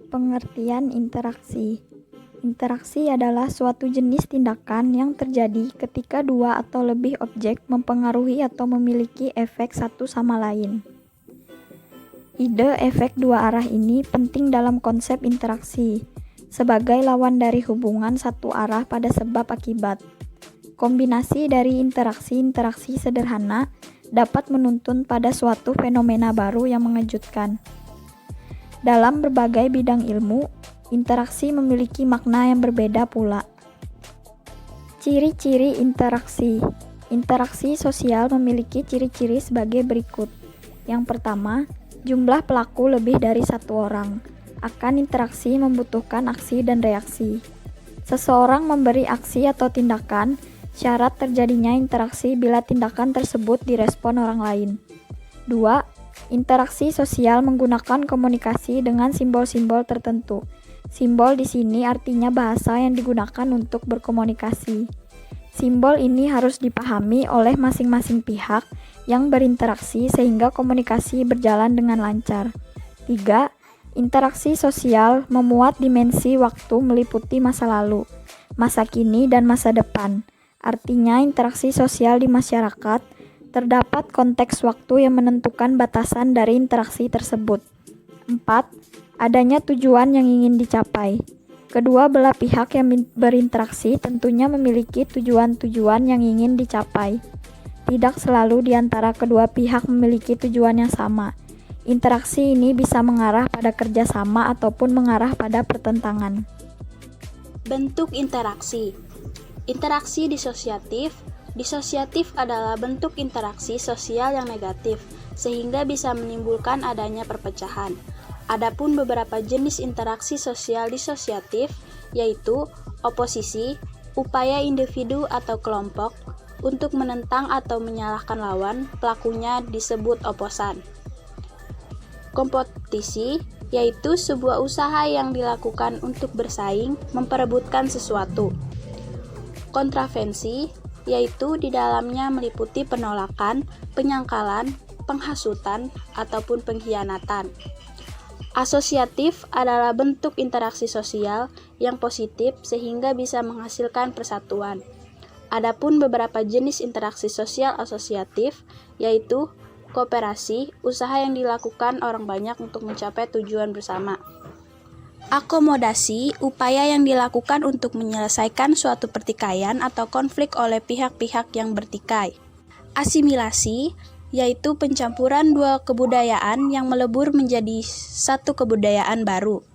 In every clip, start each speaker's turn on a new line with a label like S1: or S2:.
S1: Pengertian interaksi. Interaksi adalah suatu jenis tindakan yang terjadi ketika dua atau lebih objek mempengaruhi atau memiliki efek satu sama lain. Ide efek dua arah ini penting dalam konsep interaksi, sebagai lawan dari hubungan satu arah pada sebab akibat. Kombinasi dari interaksi-interaksi sederhana dapat menuntun pada suatu fenomena baru yang mengejutkan. Dalam berbagai bidang ilmu, interaksi memiliki makna yang berbeda pula. Ciri-ciri interaksi. Interaksi sosial memiliki ciri-ciri sebagai berikut. Yang pertama, jumlah pelaku lebih dari satu orang. Akan interaksi membutuhkan aksi dan reaksi. Seseorang memberi aksi atau tindakan, syarat terjadinya interaksi bila tindakan tersebut direspon orang lain. 2. Interaksi sosial menggunakan komunikasi dengan simbol-simbol tertentu. Simbol di sini artinya bahasa yang digunakan untuk berkomunikasi. Simbol ini harus dipahami oleh masing-masing pihak yang berinteraksi sehingga komunikasi berjalan dengan lancar. 3. Interaksi sosial memuat dimensi waktu meliputi masa lalu, masa kini, dan masa depan. Artinya interaksi sosial di masyarakat terdapat konteks waktu yang menentukan batasan dari interaksi tersebut. 4. Adanya tujuan yang ingin dicapai. Kedua belah pihak yang berinteraksi tentunya memiliki tujuan-tujuan yang ingin dicapai. Tidak selalu di antara kedua pihak memiliki tujuan yang sama. Interaksi ini bisa mengarah pada kerjasama ataupun mengarah pada pertentangan.
S2: Bentuk interaksi. Interaksi disosiatif. Disosiatif adalah bentuk interaksi sosial yang negatif, sehingga bisa menimbulkan adanya perpecahan. Adapun beberapa jenis interaksi sosial disosiatif, yaitu oposisi, upaya individu atau kelompok untuk menentang atau menyalahkan lawan, pelakunya disebut oposan. Kompetisi, yaitu sebuah usaha yang dilakukan untuk bersaing, memperebutkan sesuatu. Kontravensi, yaitu di dalamnya meliputi penolakan, penyangkalan, penghasutan, ataupun pengkhianatan. Asosiatif adalah bentuk interaksi sosial yang positif sehingga bisa menghasilkan persatuan. Adapun beberapa jenis interaksi sosial asosiatif, yaitu kooperasi, usaha yang dilakukan orang banyak untuk mencapai tujuan bersama. Akomodasi, upaya yang dilakukan untuk menyelesaikan suatu pertikaian atau konflik oleh pihak-pihak yang bertikai. Asimilasi, yaitu pencampuran dua kebudayaan yang melebur menjadi satu kebudayaan baru.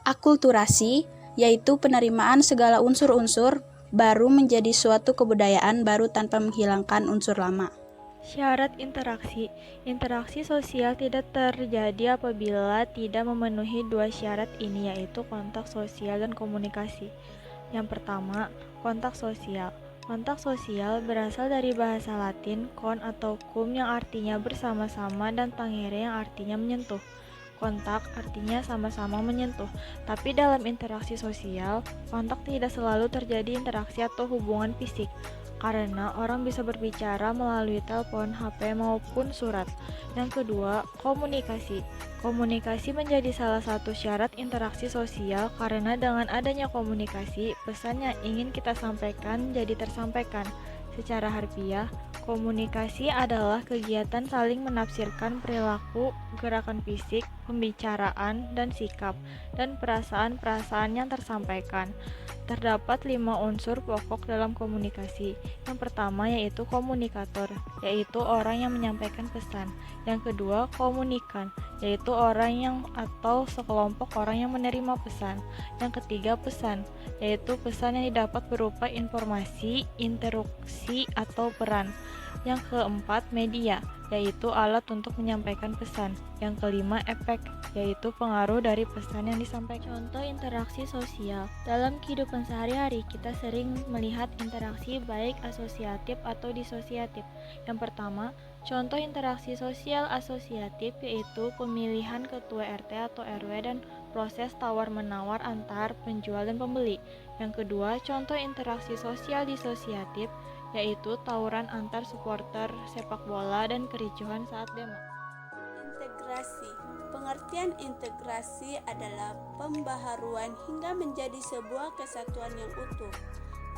S2: Akulturasi, yaitu penerimaan segala unsur-unsur baru menjadi suatu kebudayaan baru tanpa menghilangkan unsur lama.
S3: Syarat interaksi. Interaksi sosial tidak terjadi apabila tidak memenuhi dua syarat ini, yaitu kontak sosial dan komunikasi. Yang pertama, kontak sosial. Kontak sosial berasal dari bahasa Latin kon atau cum yang artinya bersama-sama dan tangere yang artinya menyentuh. Kontak artinya sama-sama menyentuh, tapi dalam interaksi sosial, kontak tidak selalu terjadi interaksi atau hubungan fisik. Karena orang bisa berbicara melalui telepon, HP, maupun surat. Yang kedua, komunikasi. Komunikasi menjadi salah satu syarat interaksi sosial karena dengan adanya komunikasi, pesan yang ingin kita sampaikan jadi tersampaikan. Secara harfiah, komunikasi adalah kegiatan saling menafsirkan perilaku, gerakan fisik, pembicaraan, dan sikap, dan perasaan-perasaan yang tersampaikan. Terdapat 5 unsur pokok dalam komunikasi. Yang pertama yaitu komunikator, yaitu orang yang menyampaikan pesan. Yang kedua, komunikan, yaitu orang yang atau sekelompok orang yang menerima pesan. Yang ketiga, pesan, yaitu pesan yang didapat berupa informasi, interupsi, atau peran. Yang keempat, media, yaitu alat untuk menyampaikan pesan. Yang kelima, efek, yaitu pengaruh dari pesan yang disampaikan. Contoh interaksi sosial. Dalam kehidupan sehari-hari, kita sering melihat interaksi baik asosiatif atau disosiatif. Yang pertama, contoh interaksi sosial asosiatif yaitu pemilihan ketua RT atau RW dan proses tawar-menawar antar penjual dan pembeli. Yang kedua, contoh interaksi sosial disosiatif yaitu tawuran antar supporter sepak bola dan kericuhan saat demo.
S2: Integrasi. Pengertian integrasi adalah pembaharuan hingga menjadi sebuah kesatuan yang utuh,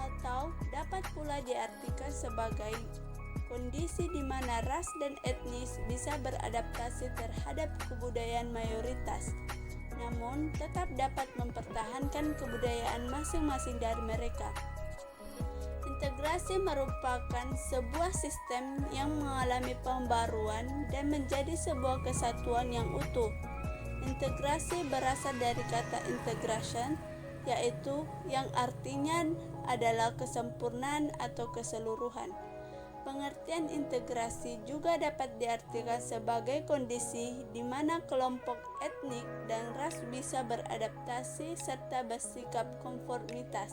S2: atau dapat pula diartikan sebagai kondisi di mana ras dan etnis bisa beradaptasi terhadap kebudayaan mayoritas, namun tetap dapat mempertahankan kebudayaan masing-masing dari mereka. Integrasi merupakan sebuah sistem yang mengalami pembaruan dan menjadi sebuah kesatuan yang utuh. Integrasi berasal dari kata integration, yaitu yang artinya adalah kesempurnaan atau keseluruhan. Pengertian integrasi juga dapat diartikan sebagai kondisi di mana kelompok etnik dan ras bisa beradaptasi serta bersikap konformitas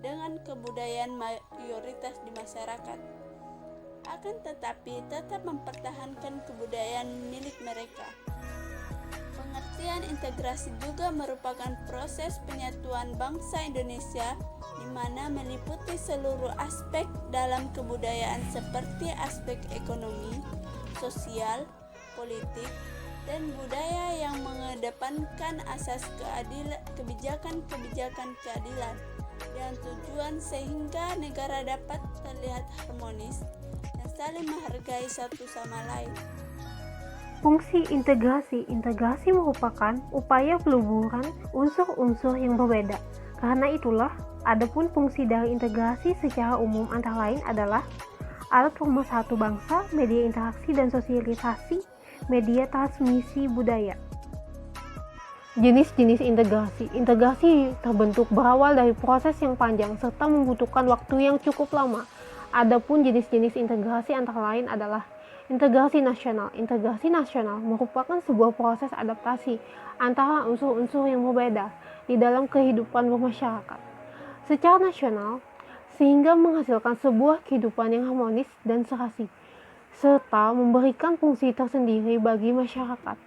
S2: dengan kebudayaan mayoritas di masyarakat, akan tetapi tetap mempertahankan kebudayaan milik mereka. Pengertian integrasi juga merupakan proses penyatuan bangsa Indonesia di mana meliputi seluruh aspek dalam kebudayaan seperti aspek ekonomi, sosial, politik, dan budaya yang mengedepankan asas kebijakan-kebijakan keadilan dan tujuan sehingga negara dapat terlihat harmonis dan saling menghargai satu sama lain.
S4: Fungsi integrasi merupakan upaya peluburan unsur-unsur yang berbeda. Karena itulah, adapun fungsi dari integrasi secara umum antara lain adalah alat pemersatu bangsa, media interaksi dan sosialisasi, media transmisi budaya. Jenis-jenis integrasi terbentuk berawal dari proses yang panjang serta membutuhkan waktu yang cukup lama. Adapun jenis-jenis integrasi antara lain adalah integrasi nasional. Integrasi nasional merupakan sebuah proses adaptasi antara unsur-unsur yang berbeda di dalam kehidupan bermasyarakat secara nasional sehingga menghasilkan sebuah kehidupan yang harmonis dan serasi serta memberikan fungsi tersendiri bagi masyarakat.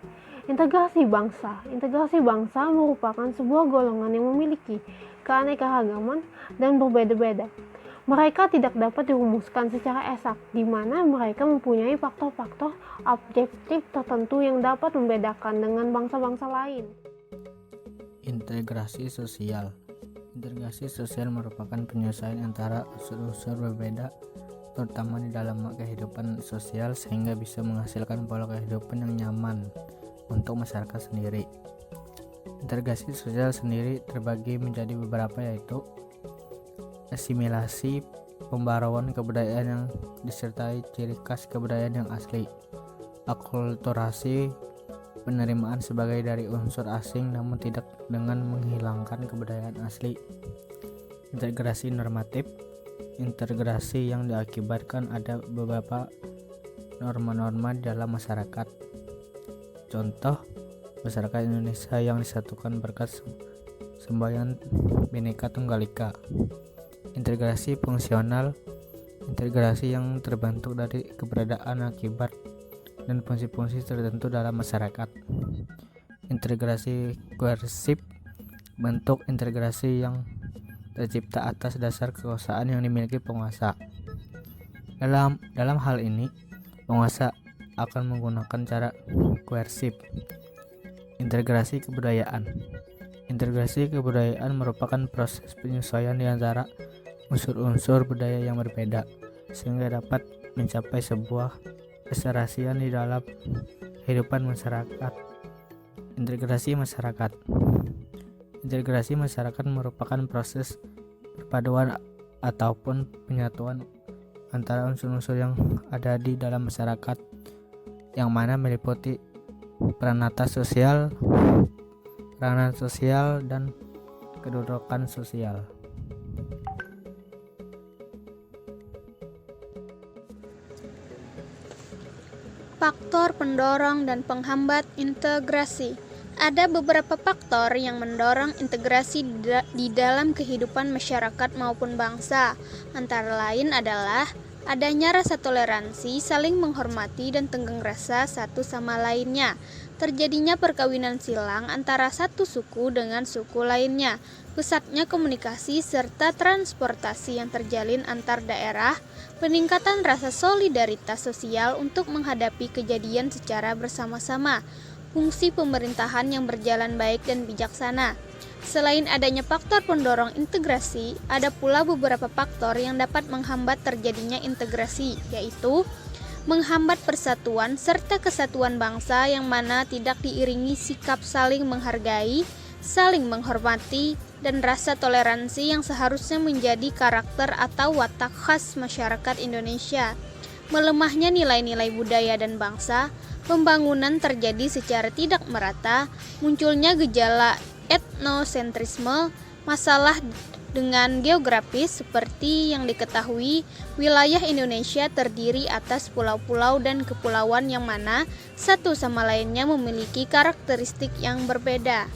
S4: Integrasi bangsa merupakan sebuah golongan yang memiliki keanekaragaman dan berbeda-beda. Mereka tidak dapat dirumuskan secara eksak, di mana mereka mempunyai faktor-faktor objektif tertentu yang dapat membedakan dengan bangsa-bangsa lain.
S5: Integrasi sosial merupakan penyelesaian antara unsur-unsur berbeda, terutama di dalam kehidupan sosial, sehingga bisa menghasilkan pola kehidupan yang nyaman untuk masyarakat sendiri. Integrasi sosial sendiri terbagi menjadi beberapa, yaitu asimilasi, pembaruan kebudayaan yang disertai ciri khas kebudayaan yang asli, akulturasi, penerimaan sebagai dari unsur asing namun tidak dengan menghilangkan kebudayaan asli, integrasi normatif, integrasi yang diakibatkan ada beberapa norma-norma dalam masyarakat. Contoh, masyarakat Indonesia yang disatukan berkat semboyan Bhinneka Tunggal Ika. Integrasi fungsional, integrasi yang terbentuk dari keberadaan, akibat, dan fungsi-fungsi tertentu dalam masyarakat. Integrasi koersif, bentuk integrasi yang tercipta atas dasar kekuasaan yang dimiliki penguasa. Dalam hal ini, penguasa akan menggunakan cara koersif. Integrasi kebudayaan merupakan proses penyesuaian di antara unsur-unsur budaya yang berbeda sehingga dapat mencapai sebuah keserasian di dalam kehidupan masyarakat. Integrasi masyarakat merupakan proses perpaduan ataupun penyatuan antara unsur-unsur yang ada di dalam masyarakat, yang mana meliputi peranan sosial dan kedudukan sosial.
S2: Faktor pendorong dan penghambat integrasi. Ada beberapa faktor yang mendorong integrasi di dalam kehidupan masyarakat maupun bangsa. Antara lain adalah adanya rasa toleransi, saling menghormati dan tenggang rasa satu sama lainnya, terjadinya perkawinan silang antara satu suku dengan suku lainnya, pesatnya komunikasi serta transportasi yang terjalin antar daerah, peningkatan rasa solidaritas sosial untuk menghadapi kejadian secara bersama-sama, fungsi pemerintahan yang berjalan baik dan bijaksana. Selain adanya faktor pendorong integrasi, ada pula beberapa faktor yang dapat menghambat terjadinya integrasi, yaitu menghambat persatuan serta kesatuan bangsa yang mana tidak diiringi sikap saling menghargai, saling menghormati, dan rasa toleransi yang seharusnya menjadi karakter atau watak khas masyarakat Indonesia. Melemahnya nilai-nilai budaya dan bangsa, pembangunan terjadi secara tidak merata, munculnya gejala etnosentrisme, masalah dengan geografis seperti yang diketahui, wilayah Indonesia terdiri atas pulau-pulau dan kepulauan yang mana satu sama lainnya memiliki karakteristik yang berbeda.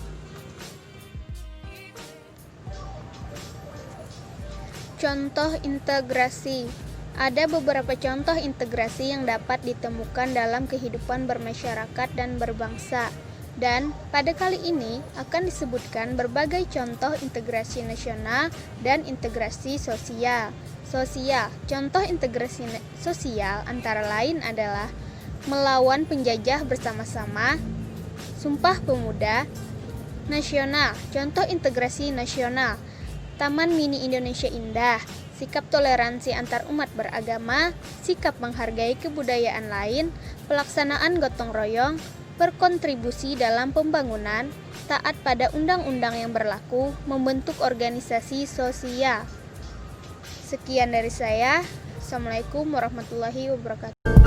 S2: Contoh integrasi. Ada beberapa contoh integrasi yang dapat ditemukan dalam kehidupan bermasyarakat dan berbangsa. Dan pada kali ini akan disebutkan berbagai contoh integrasi nasional dan integrasi sosial. Contoh integrasi sosial antara lain adalah melawan penjajah bersama-sama, Sumpah Pemuda. Nasional, contoh integrasi nasional, Taman Mini Indonesia Indah, sikap toleransi antar umat beragama, sikap menghargai kebudayaan lain, pelaksanaan gotong royong, berkontribusi dalam pembangunan, taat pada undang-undang yang berlaku, membentuk organisasi sosial. Sekian dari saya. Assalamualaikum warahmatullahi wabarakatuh.